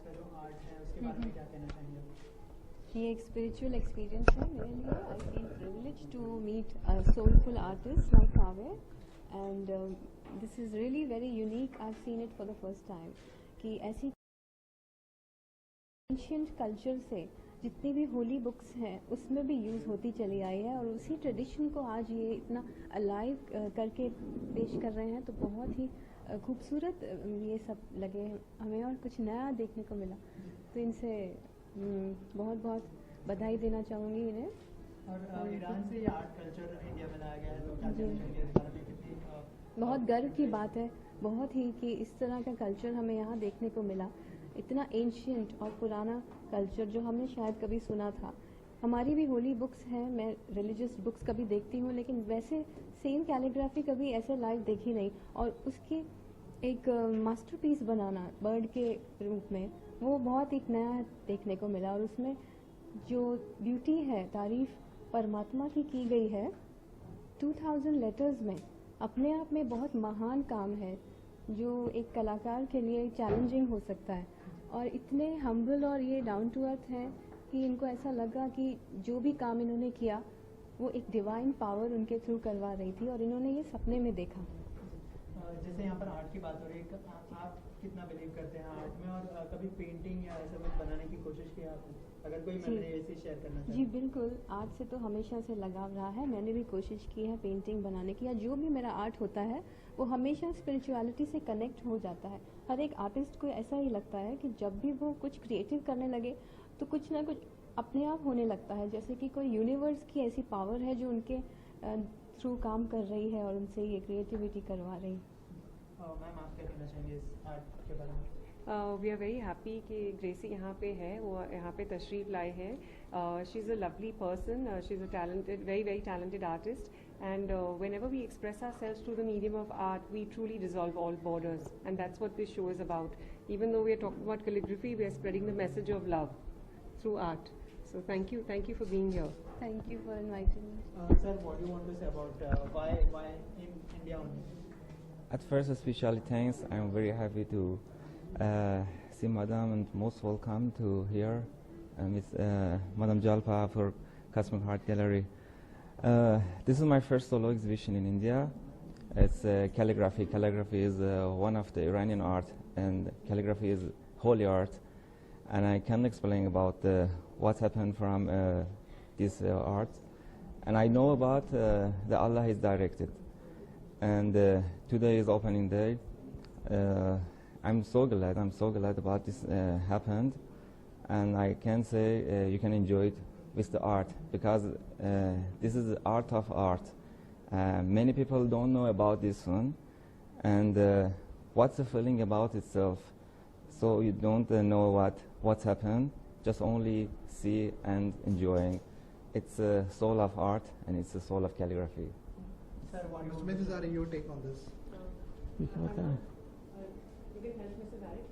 का जो आर्ट है उसके बारे में क्या कहना चाहेंगे? ये एक स्पिरिचुअल एक्सपीरियंस है मेरे लिए. I feel privilege to meet a soulful artist like Kavya, and this is really very unique. I have seen it for the first time कि ऐसी एंशिएंट कल्चर से जितनी भी होली बुक्स हैं उसमें भी यूज़ होती चली आई है, और उसी ट्रेडिशन को आज ये इतना अलाइव करके पेश कर रहे हैं. तो बहुत ही खूबसूरत ये सब लगे हमें, और कुछ नया देखने को मिला. तो इनसे बहुत बहुत बधाई देना चाहूँगी इन्हें. और ईरान से ये आर्ट कल्चर इंडिया में लाया गया है, तो क्या कहना चाहेंगे इस बारे में? कितनी बहुत गर्व की बात है, बहुत ही, कि इस तरह का कल्चर हमें यहाँ देखने को मिला. इतना एंशिएंट और पुराना कल्चर जो हमने शायद कभी सुना था. हमारी भी होली बुक्स हैं, मैं रिलीजियस बुक्स कभी देखती हूँ, लेकिन वैसे सेम कैलीग्राफी कभी ऐसे लाइव देखी नहीं. और उसकी एक मास्टरपीस बनाना बर्ड के रूप में, वो बहुत एक नया देखने को मिला. और उसमें जो ब्यूटी है, तारीफ परमात्मा की गई है 2000 लेटर्स में, अपने आप में बहुत महान काम है, जो एक कलाकार के लिए चैलेंजिंग हो सकता है. और इतने हम्बल और ये डाउन टू अर्थ हैं कि इनको ऐसा लगा कि जो भी काम इन्होंने किया वो एक डिवाइन पावर उनके थ्रू करवा रही थी, और इन्होंने ये सपने में देखा. जैसे यहाँ पर आर्ट की बात हो रही है, आप कितना बिलीव करते हैं आर्ट में, और कभी पेंटिंग या ऐसा कुछ बनाने की कोशिश की आपने? अगर कोई मेमोरी ऐसी शेयर करना चाहे. जी बिल्कुल, आर्ट से तो हमेशा से लगाव रहा है. मैंने भी कोशिश की है पेंटिंग बनाने की, या जो भी मेरा आर्ट होता है वो हमेशा स्पिरिचुअलिटी से कनेक्ट हो जाता है. हर एक आर्टिस्ट को ऐसा ही लगता है कि जब भी वो कुछ क्रिएटिव करने लगे तो कुछ ना कुछ अपने आप होने लगता है, जैसे कि कोई यूनिवर्स की ऐसी पावर है जो उनके थ्रू काम कर रही है और उनसे ये क्रिएटिविटी करवा रही है. मैम, आप क्या कहना चाहेंगे इस आर्ट के बारे में? वी आर वेरी हैप्पी कि ग्रेसी यहाँ पे है, वो यहाँ पे तशरीफ़ लाए हैं. She is a lovely person, she is a talented, very talented artist, and whenever we express ourselves through the medium of art, we truly dissolve all borders, and that's what this show is about. Even though we are talking about calligraphy, we are spreading the message of love through art. So thank you for being here. Thank you for inviting me. Sir, what do you want to say about why in India only? At first, especially thanks. I'm very happy to see Madam, and most welcome to here, Miss Madam Jalpa for Cosmic Art Gallery. This is my first solo exhibition in India. It's calligraphy. Calligraphy is one of the Iranian art, and calligraphy is holy art. And I can explain about what happened from this art. And I know about the Allah is directed. And today is opening day. I'm so glad about this happened. And I can say you can enjoy it with the art, because this is the art of art. Many people don't know about this one, and what's the feeling about itself. So you don't know what's happened, just only see and enjoying. It's a soul of art, and it's a soul of calligraphy. Sir, what Mr. Mintazari, your take on this? You can help Mr. Derek.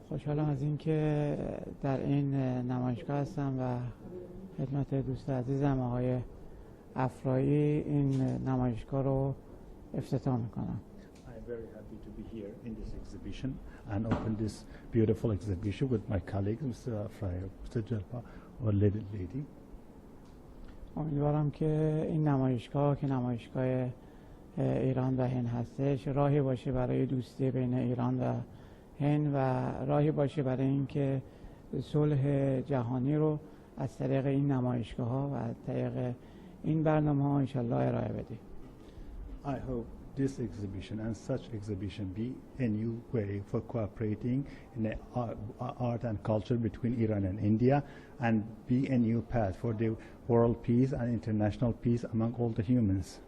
خوشحالم از اینکه در این نمایشگاه هستم و خدمت دوست عزیزم آقای افرایی این نمایشگاه رو افتتاح میکنم. I'm very happy to be here in this exhibition and open this beautiful exhibition with my colleagues, Mr. Afrai, Mr. Jalpa, or lady. امیدوارم که این نمایشگاه که نمایشگاه ایران و هند هستش راهی باشه برای دوستی بین ایران و هند، و راهی باشه برای اینکه صلح جهانی رو از طریق این نمایشگاه ها و از طریق این برنامه ها انشالله ارائه بدیم. I hope this exhibition and such exhibition be a new way for cooperating in the art and culture between Iran and India, and be a new path for the world peace and international peace among all the humans.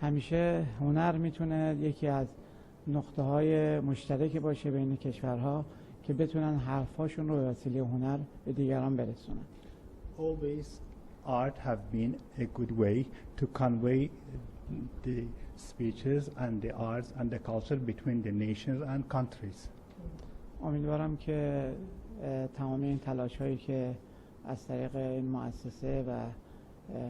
همیشه هنر میتونه یکی از نقطه های مشترک باشه بین کشورها که بتونن حرفاشون رو به وسیله هنر به دیگران برسونن. Always art have been a good way to convey the speeches and the arts and the culture between the nations and countries. امیدوارم که تمام این تلاش هایی که از طریق این مؤسسه و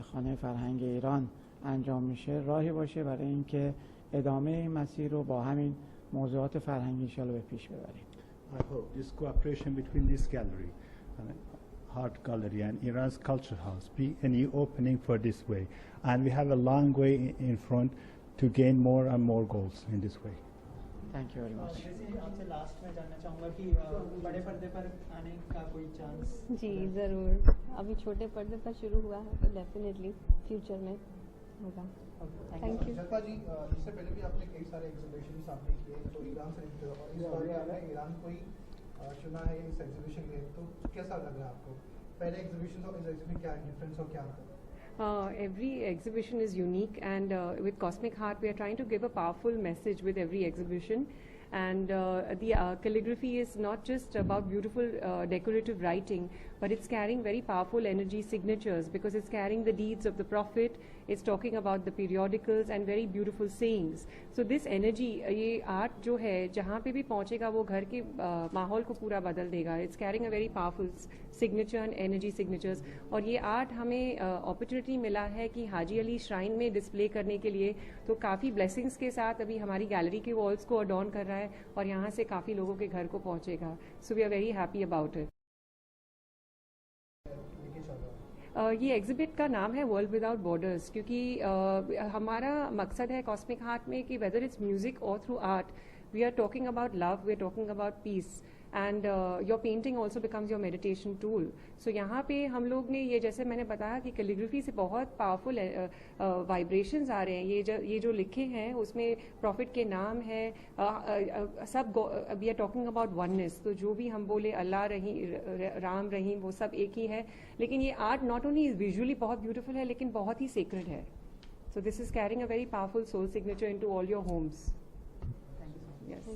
خانه فرهنگ ایران انجام میشه راهی باشه برای اینکه ادامه این مسیر رو با همین موضوعات فرهنگی انشالله به پیش ببریم. I hope this cooperation between this gallery and Art Gallery and Iran's Culture House be a new opening for this way, and we have a long way in front to gain more and more goals in this way. Thank you very much. जैसे आपसे last में जानना चाहूँगा कि बड़े पर्दे पर आने का कोई चांस? जी ज़रूर, अभी छोटे पर्दे पर शुरू हुआ है तो डेफिनेटली फ्यूचर में होगा। Thank you. जल्पा जी, इससे पहले भी आपने कई सारे एग्जीबिशंस आपने किए, तो ईरान से और इस बार भी आपने ईरान को ही चुना है इस एग्जीबिशन के लिए, तो कैसा लग रहा है आपको? पहले एग्जीबिशन और इस एग्जीबिशन क्या डिफरेंस और क्या मतलब? Every exhibition is unique, and with Cosmic Heart we are trying to give a powerful message with every exhibition. And the calligraphy is not just about beautiful decorative writing, but it's carrying very powerful energy signatures, because it's carrying the deeds of the Prophet, it's talking about the periodicals and very beautiful sayings. So this energy, ये art जो है जहाँ पे भी पहुँचेगा वो घर के माहौल को पूरा बदल देगा. It's carrying a very powerful signature and energy signatures. और ये आर्ट हमें अपॉर्चुनिटी मिला है कि हाजी अली श्राइन में डिस्प्ले करने के लिए, तो काफ़ी ब्लेसिंग्स के साथ अभी हमारी गैलरी के वॉल्स को अडॉर्न कर रहा है और यहाँ से काफ़ी लोगों के घर को पहुँचेगा. So we are very happy about it. ये एग्जिबिट का नाम है वर्ल्ड विदाउट बॉर्डर्स, क्योंकि हमारा मकसद है कॉस्मिक हार्ट में कि वेदर इट्स म्यूजिक और through art, we are talking about love, we are talking about peace, and your painting also becomes your meditation tool. So यहाँ पे हम लोग ने ये, जैसे मैंने बताया कि कैलीग्राफी से बहुत पावरफुल वाइब्रेशंस आ रहे हैं. ये जो लिखे हैं उसमें प्रॉफिट के नाम है, सब we are talking about oneness. तो जो भी हम बोले अल्लाह राम रहीम वो सब एक ही है. लेकिन ये आर्ट नॉट ओनली विजुअली बहुत ब्यूटीफुल है, लेकिन बहुत ही सेक्रेड है. So this is carrying a very powerful soul signature into all your homes. Yes.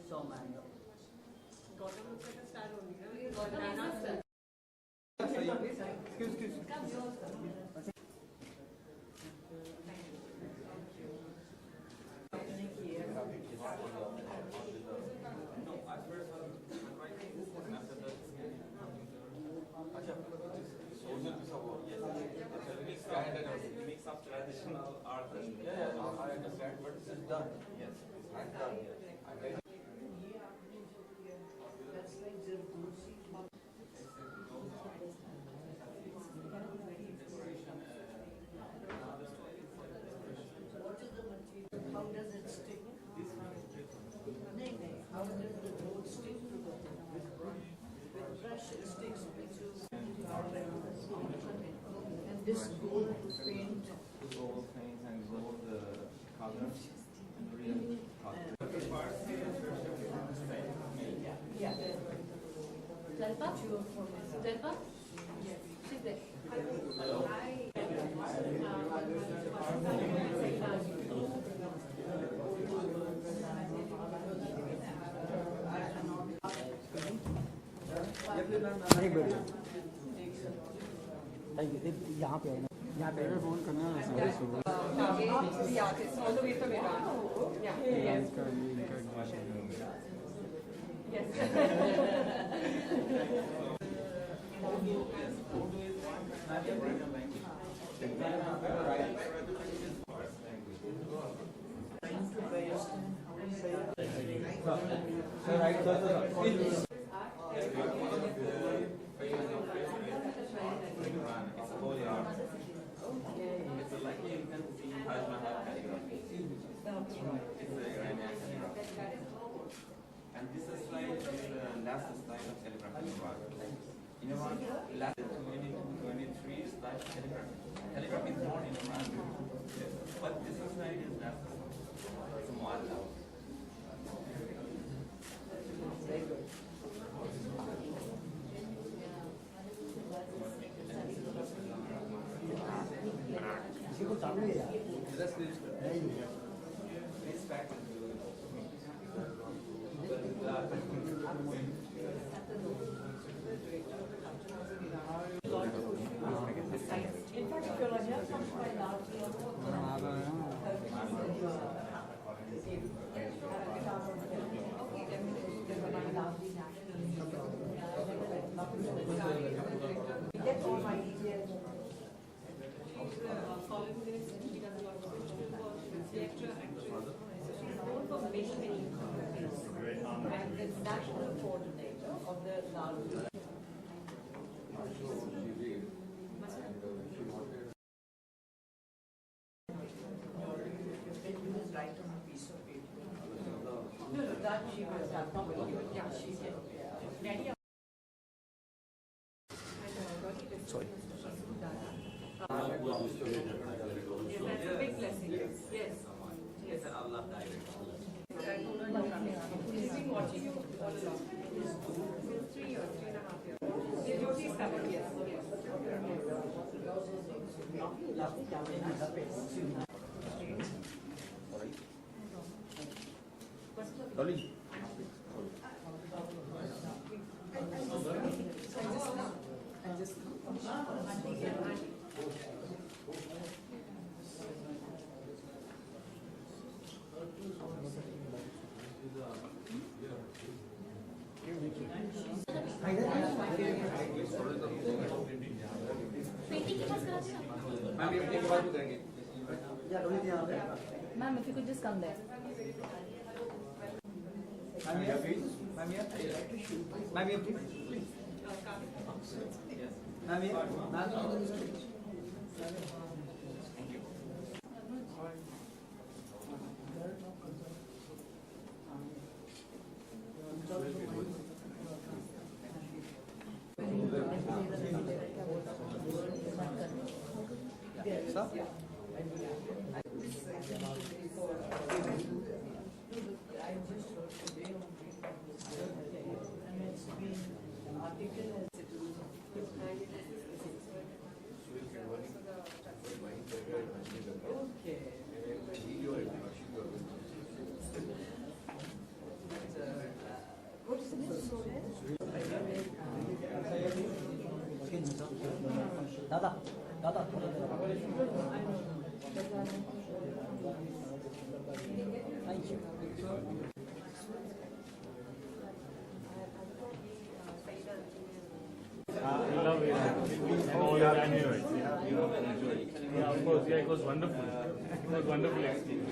saw Mario. Gautam looks like a star only, huh? Mix of traditional art. Yeah, I understand, but this is done. Yes, it's done. That's like Zardussi. What is the material? How does it stick? How does the gold stick to the with brush it sticks into and this gold paint. Gold paint and gold color and real color. Yeah. Jalpa? Jalpa? She's there. यहाँ पे यहाँ पे phone करना The artist, all the way from Iran. Yeah. Yes. And this slide is the last slide of calligraphy in Iran. In Iran, last 23 slide calligraphy. Calligraphy is born in Iran, but this slide is last slide. It's a mu'alla. In fact, if you're on here, comes by largely get all my details. Columnist, she does a lot of social work, she's lecturer, actress. So she's known for many, many things. And the national coordinator of the Lal. Right on a piece of paper. No, that she was probably. Yeah, she did. Many of Sorry. Yes, that's a big blessing. Yes. Yes. Allah directs. She's been watching you all along. Since 3 years, 3.5 years. Yeah, Jyoti's coming, yes. Dolly. Ma'am, if you could just come there. Ma'am, here, please. Ma'am, here. Ma'am, here, please. Ma'am, here. Ma'am. Sir? Okay. Thank you. I love it. And all the annuals. Yeah, of course. Yeah, it was wonderful. It was wonderful experience.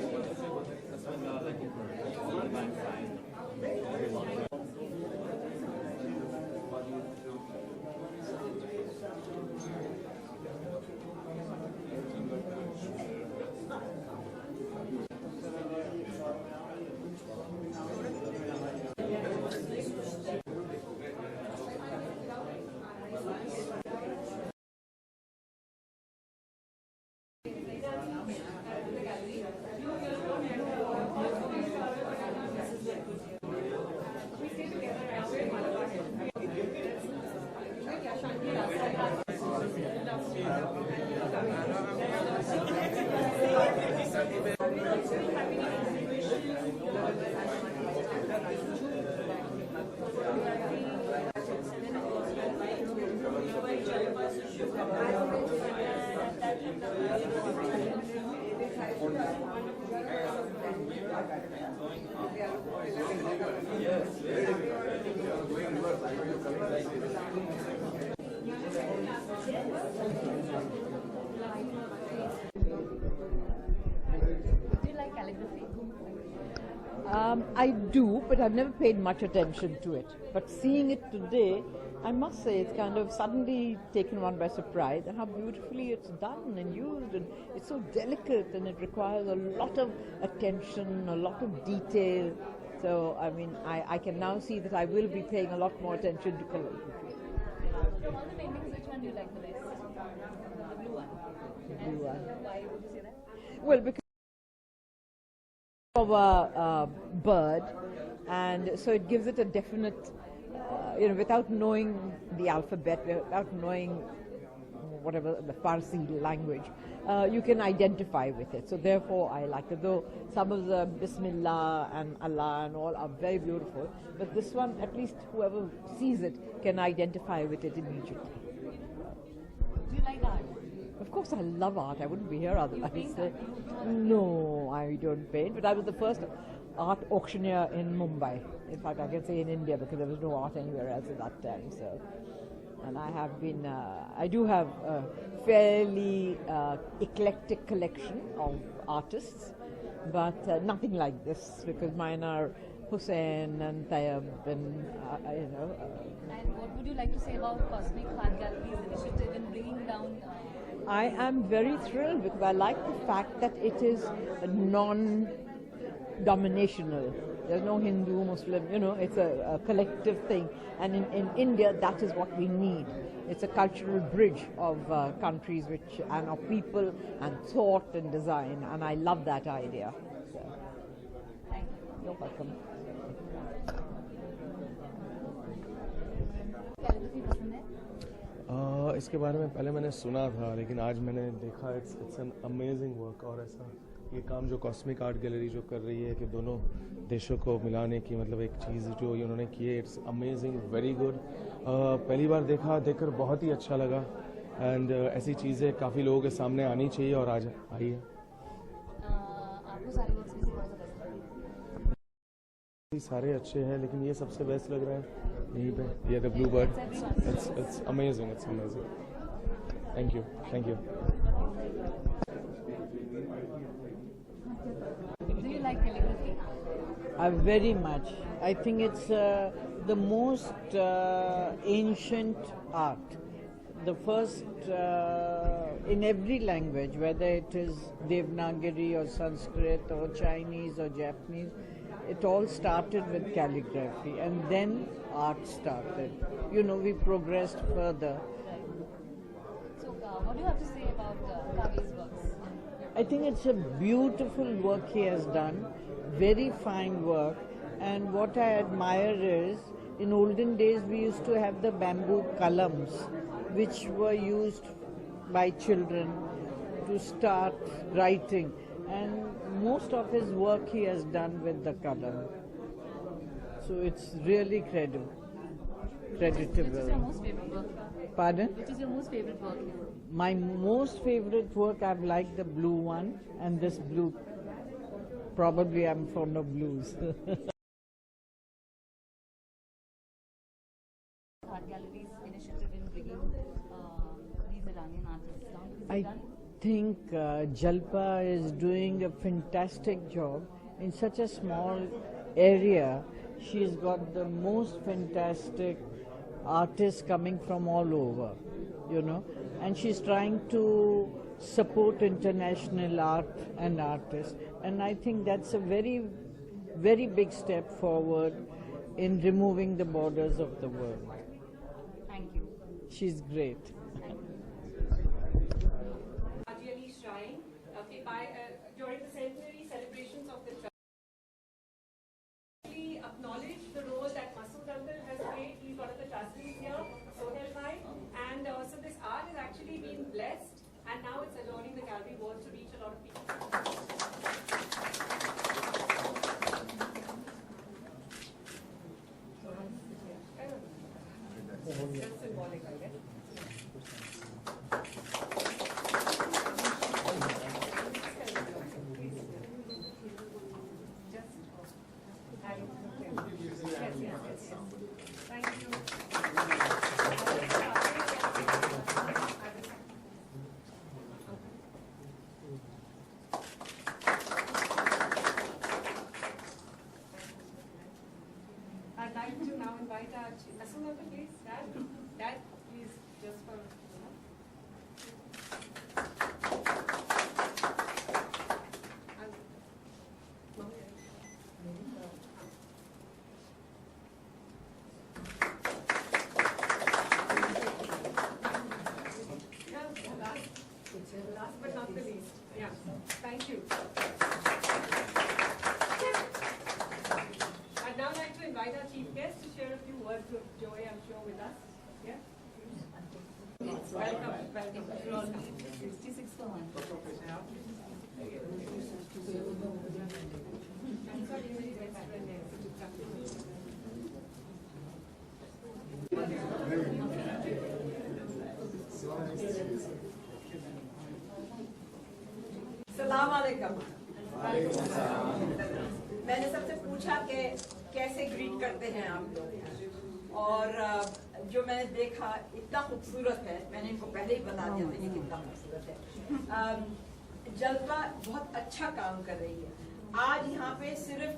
Do you like calligraphy? I do, but I've never paid much attention to it. But seeing it today, I must say it's kind of suddenly taken one by surprise, and how beautifully it's done and used, and it's so delicate, and it requires a lot of attention, a lot of detail. So, I mean, I can now see that I will be paying a lot more attention to calligraphy. From all the paintings, which one do you like the best? The blue one. The blue one. Why would you say that? Well, because of a bird, and so it gives it a definite, without knowing the alphabet, without knowing whatever the Farsi language, you can identify with it. So therefore I like it, though some of the Bismillah and Allah and all are very beautiful, but this one, at least whoever sees it can identify with it immediately. Do you like art? Of course I love art, I wouldn't be here otherwise. paint art? No, I don't paint, but I was the first art auctioneer in Mumbai. In fact, I can say in India, because there was no art anywhere else at that time. So, and I have been, I do have a fairly eclectic collection of artists, but nothing like this, because mine are Hussein and Tayyab and, And what would you like to say about Cosmic Art Gallery's initiative in bringing down I am very thrilled because I like the fact that it is non-dominational. There's no Hindu, Muslim, it's a collective thing. And in India, that is what we need. It's a cultural bridge of countries and of people and thought and design. And I love that idea. So, Thank you. you're welcome. Calligraphy पसंद है? इसके बारे में पहले मैंने सुना था, लेकिन आज मैंने देखा इट्स एन अमेजिंग वर्क। और ऐसा ये काम जो कॉस्मिक आर्ट गैलरी जो कर रही है कि दोनों देशों को मिलाने की मतलब एक चीज़ जो उन्होंने की है, इट्स अमेजिंग, वेरी गुड। पहली बार देखकर बहुत ही अच्छा लगा। एंड ऐसी चीज़ें काफ़ी लोगों के सामने आनी चाहिए और आज आई है। आपको सारे वर्क्स में से कौन सा पसंद है? सारे अच्छे हैं, लेकिन ये सबसे बेस्ट लग रहा है यहीं पे, ये the blue bird. It's amazing, it's amazing. Thank you, thank you. Do you like calligraphy? Very much. I think it's the most ancient art. The first in every language, whether it is Devanagari or Sanskrit or Chinese or Japanese, it all started with calligraphy, and then art started. We progressed further. So, what do you have to say about Kavi's works? I think it's a beautiful work he has done, very fine work, and what I admire is, in olden days we used to have the bamboo kalams, which were used by children to start writing, and most of his work he has done with the kalam. So it's really creditable. Which is your most favorite work? Pardon? Which is your most favorite work here? My most favorite work, I've liked the blue one, and this blue. Probably I'm fond of blues. Art Gallery's initiative in bringing these Iranian artists down. Is it I done? think Jalpa is doing a fantastic job in such a small area. She's got the most fantastic artists coming from all over, you know, and she's trying to support international art and artists, and I think that's a very, very big step forward in removing the borders of the world. Thank you. She's great. Haji Shrine, during the centenary celebrations of the church, we acknowledge the role that Masood Uncle has played. He's one of the trustees here, Sohail Bhai, and so this art is actually being blessed, and now it's adorning the gallery walls to reach a lot of people. That's symbolic, I guess. Thank you. I'd like to now invite our Masood, please. Dad, please, just for. Last but not the least. Yeah. Thank you. I'd now like to invite our chief guest to share a few words of joy, I'm sure, with us. Yeah? Welcome. 66 for 1. I'm sorry, you really best friend there. सलाम अलैकुम। मैंने सबसे पूछा कि कैसे greet करते हैं आप लोग, और जो मैंने देखा इतना खूबसूरत है, मैंने इनको पहले ही बता दिया था ये कितना खूबसूरत है। जलवा बहुत अच्छा काम कर रही है। आज यहाँ पे सिर्फ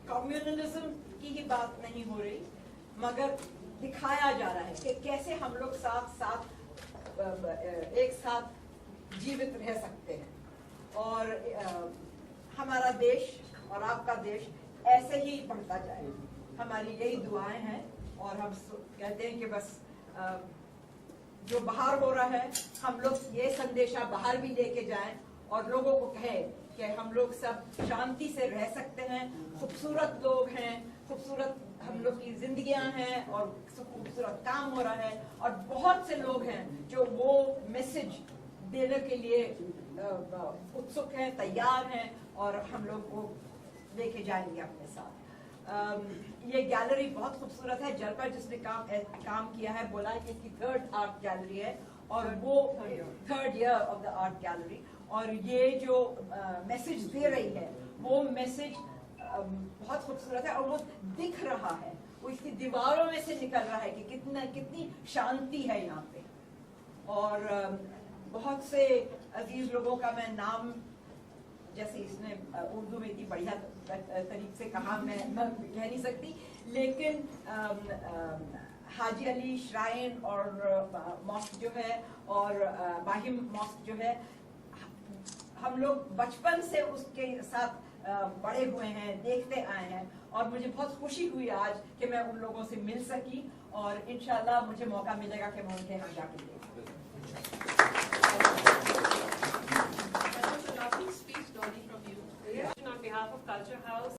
कम्युनलिज्म की ही बात नहीं हो रही, मगर दिखाया जा रहा है कि कैसे हम लोग साथ एक साथ जीवित रह सकते हैं, और हमारा देश और आपका देश ऐसे ही बढ़ता जाए। हमारी यही दुआएं हैं, और हम कहते हैं कि बस जो बाहर हो रहा है हम लोग ये संदेशा बाहर भी लेके जाएं और लोगों को कहें कि हम लोग सब शांति से रह सकते हैं, खूबसूरत लोग हैं, खूबसूरत हम लोग की जिंदगियां हैं, और खूबसूरत काम हो रहा है, और बहुत से लोग हैं जो वो मैसेज देने के लिए उत्सुक हैं, तैयार हैं, और हम लोग को लेके जाएंगे अपने साथ। ये गैलरी बहुत खूबसूरत है। जलपा जिसने काम किया है, बोला है कि इसकी 3rd आर्ट गैलरी है, और वो 3rd year of the art gallery, और ये जो मैसेज दे रही है वो मैसेज बहुत खूबसूरत है, और वो दिख रहा है, वो इसकी दीवारों में से निकल रहा है कि कितनी शांति है यहाँ पे। और बहुत से अजीज लोगों का मैं नाम, जैसे इसने उर्दू में इतनी बढ़िया तरीके से कहा, मैं कह नहीं सकती, लेकिन हाजी अली श्राइन और मॉस्क जो है, और बाहिम मॉस्क जो है, हम लोग बचपन से उसके साथ बड़े हुए हैं, देखते आए हैं, और मुझे बहुत खुशी हुई आज कि मैं उन लोगों से मिल सकी, और इंशाल्लाह मुझे मौका मिलेगा कि मैं उनके यहाँ जाके देखूं। On behalf of Culture House,